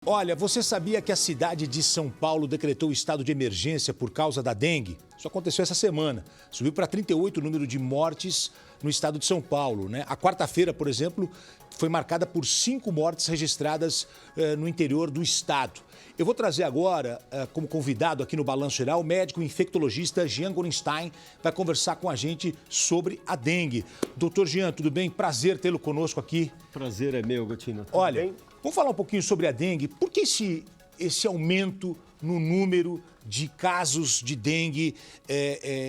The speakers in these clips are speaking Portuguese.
Olha, você sabia que a cidade de São Paulo decretou estado de emergência por causa da dengue? Isso aconteceu essa semana. Subiu para 38 o número de mortes no estado de São Paulo, né? A quarta-feira, por exemplo, foi marcada por 5 mortes registradas no interior do estado. Eu vou trazer agora, como convidado aqui no Balanço Geral, o médico infectologista Jean Gorenstein, vai conversar com a gente sobre a dengue. Doutor Jean, tudo bem? Prazer tê-lo conosco aqui. Prazer é meu, Gotino. Tudo Olha, bem? Vamos falar um pouquinho sobre a dengue. Por que esse aumento no número de casos de dengue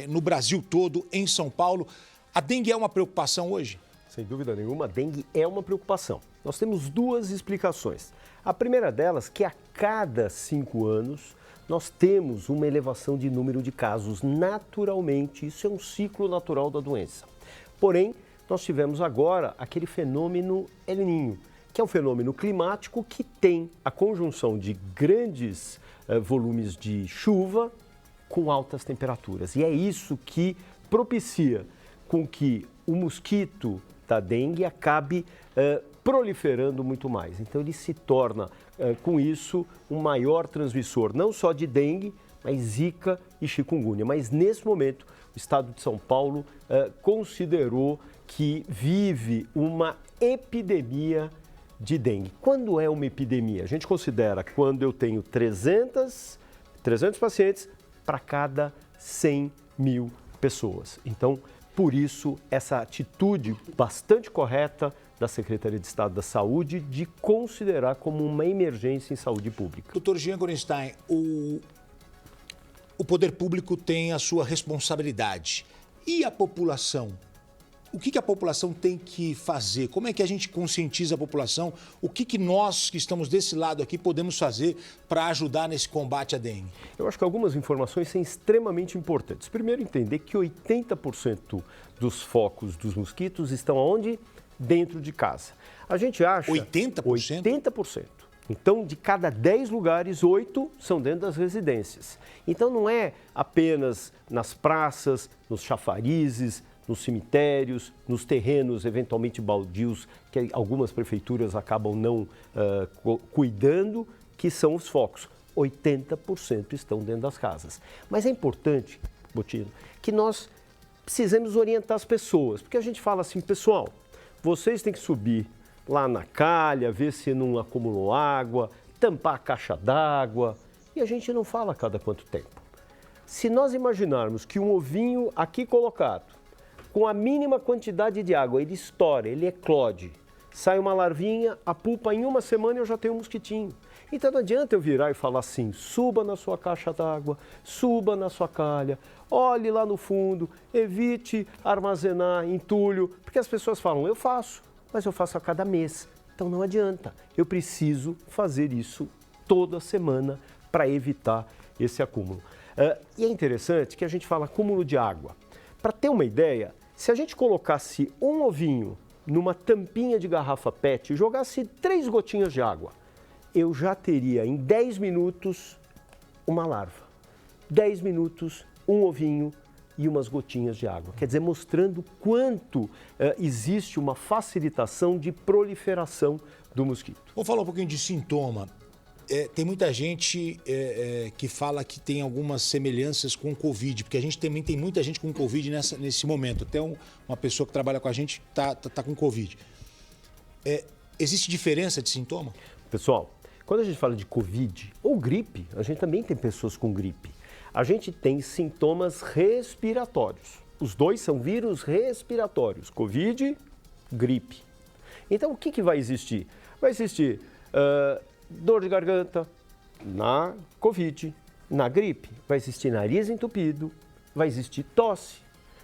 no Brasil todo, em São Paulo? A dengue é uma preocupação hoje? Sem dúvida nenhuma, a dengue é uma preocupação. Nós temos duas explicações. A primeira delas, que a cada 5 anos nós temos uma elevação de número de casos naturalmente. Isso é um ciclo natural da doença. Porém, nós tivemos agora aquele fenômeno El Niño, que é um fenômeno climático que tem a conjunção de grandes volumes de chuva com altas temperaturas. E é isso que propicia com que o mosquito da dengue acabe proliferando muito mais. Então ele se torna, com isso, um maior transmissor, não só de dengue, mas zika e chikungunya. Mas nesse momento, o estado de São Paulo considerou que vive uma epidemia de dengue. Quando é uma epidemia? A gente considera quando eu tenho 300 pacientes para cada 100 mil pessoas. Então, por isso, essa atitude bastante correta da Secretaria de Estado da Saúde de considerar como uma emergência em saúde pública. Doutor Jean Gorenstein, o poder público tem a sua responsabilidade. E a população? O que a população tem que fazer? Como é que a gente conscientiza a população? O que nós que estamos desse lado aqui podemos fazer para ajudar nesse combate à dengue? Eu acho que algumas informações são extremamente importantes. Primeiro, entender que 80% dos focos dos mosquitos estão onde? Dentro de casa. A gente acha... 80%? 80%. Então, de cada 10 lugares, 8 são dentro das residências. Então, não é apenas nas praças, nos chafarizes, nos cemitérios, nos terrenos eventualmente baldios, que algumas prefeituras acabam não cuidando, que são os focos. 80% estão dentro das casas. Mas é importante, Botino, que nós precisamos orientar as pessoas, porque a gente fala assim, pessoal, vocês têm que subir lá na calha, ver se não acumulou água, tampar a caixa d'água, e a gente não fala a cada quanto tempo. Se nós imaginarmos que um ovinho aqui colocado, com a mínima quantidade de água, ele estoura, ele eclode, sai uma larvinha, a pupa em uma semana eu já tenho um mosquitinho. Então não adianta eu virar e falar assim, suba na sua caixa d'água, suba na sua calha, olhe lá no fundo, evite armazenar entulho, porque as pessoas falam, eu faço, mas eu faço a cada mês. Então não adianta, eu preciso fazer isso toda semana para evitar esse acúmulo. E é interessante que a gente fala acúmulo de água. Para ter uma ideia, se a gente colocasse um ovinho numa tampinha de garrafa PET e jogasse 3 gotinhas de água, eu já teria em 10 minutos uma larva. 10 minutos, um ovinho e umas gotinhas de água. Quer dizer, mostrando quanto existe uma facilitação de proliferação do mosquito. Vamos falar um pouquinho de sintoma. Tem muita gente que fala que tem algumas semelhanças com o Covid, porque a gente também tem muita gente com Covid nesse momento. Até uma pessoa que trabalha com a gente está com Covid. Existe diferença de sintoma? Pessoal, quando a gente fala de Covid ou gripe, a gente também tem pessoas com gripe. A gente tem sintomas respiratórios. Os dois são vírus respiratórios, Covid, gripe. Então, o que vai existir? Vai existir dor de garganta na Covid, na gripe. Vai existir nariz entupido, vai existir tosse.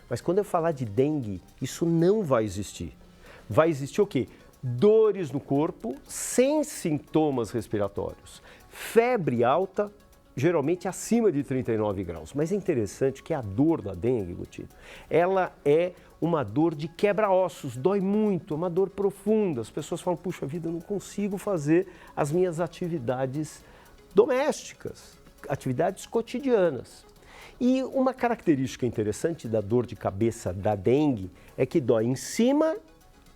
Mas quando eu falar de dengue, isso não vai existir. Vai existir o quê? Dores no corpo sem sintomas respiratórios. Febre alta, geralmente acima de 39 graus. Mas é interessante que a dor da dengue, Gotino, ela é uma dor de quebra-ossos, dói muito, é uma dor profunda. As pessoas falam, puxa vida, eu não consigo fazer as minhas atividades domésticas, atividades cotidianas. E uma característica interessante da dor de cabeça da dengue é que dói em cima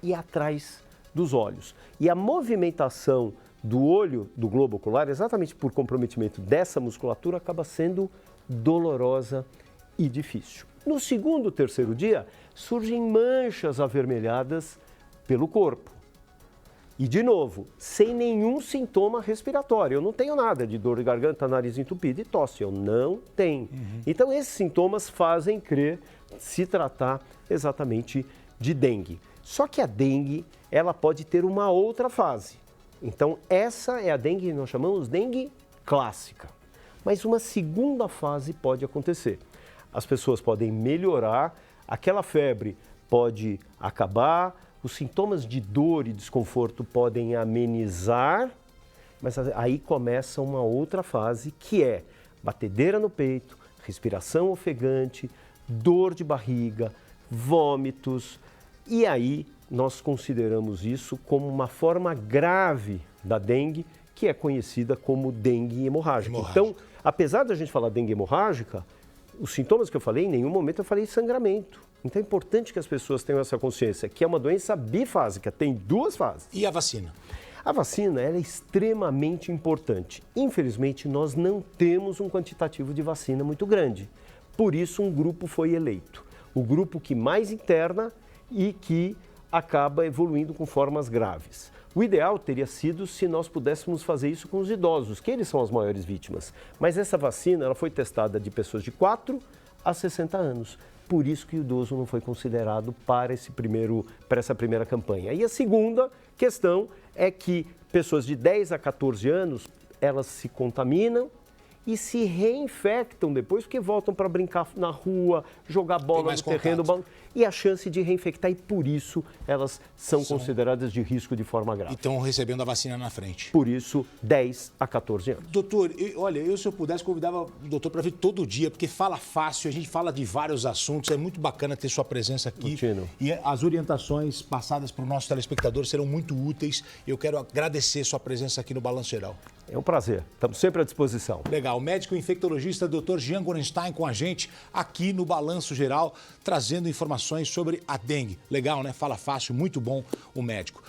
e atrás dos olhos. E a movimentação do olho, do globo ocular, exatamente por comprometimento dessa musculatura, acaba sendo dolorosa e difícil. No segundo, terceiro dia, surgem manchas avermelhadas pelo corpo. E, de novo, sem nenhum sintoma respiratório. Eu não tenho nada de dor de garganta, nariz entupido e tosse. Eu não tenho. Então, esses sintomas fazem crer se tratar exatamente de dengue. Só que a dengue, ela pode ter uma outra fase. Então, essa é a dengue que nós chamamos de dengue clássica. Mas uma segunda fase pode acontecer. As pessoas podem melhorar, aquela febre pode acabar, os sintomas de dor e desconforto podem amenizar, mas aí começa uma outra fase que é batedeira no peito, respiração ofegante, dor de barriga, vômitos, e aí nós consideramos isso como uma forma grave da dengue, que é conhecida como dengue hemorrágica. Então, apesar da gente falar dengue hemorrágica, os sintomas que eu falei, em nenhum momento eu falei sangramento. Então é importante que as pessoas tenham essa consciência, que é uma doença bifásica, tem duas fases. E a vacina? A vacina ela é extremamente importante. Infelizmente, nós não temos um quantitativo de vacina muito grande. Por isso, um grupo foi eleito. O grupo que mais interna e que acaba evoluindo com formas graves. O ideal teria sido se nós pudéssemos fazer isso com os idosos, que eles são as maiores vítimas. Mas essa vacina ela foi testada de pessoas de 4 a 60 anos. Por isso que o idoso não foi considerado para essa primeira campanha. E a segunda questão é que pessoas de 10 a 14 anos, elas se contaminam e se reinfectam depois, porque voltam para brincar na rua, jogar bola no terreno, e a chance de reinfectar, e por isso elas são consideradas de risco de forma grave. E estão recebendo a vacina na frente. Por isso, 10 a 14 anos. Doutor, se eu pudesse, convidava o doutor para vir todo dia, porque fala fácil, a gente fala de vários assuntos, é muito bacana ter sua presença aqui. Contino. E as orientações passadas para o nosso telespectador serão muito úteis. Eu quero agradecer sua presença aqui no Balanço Geral. É um prazer, estamos sempre à disposição. Legal, o médico infectologista Dr. Jean Gorenstein com a gente aqui no Balanço Geral, trazendo informações sobre a dengue. Legal, né? Fala fácil, muito bom o médico.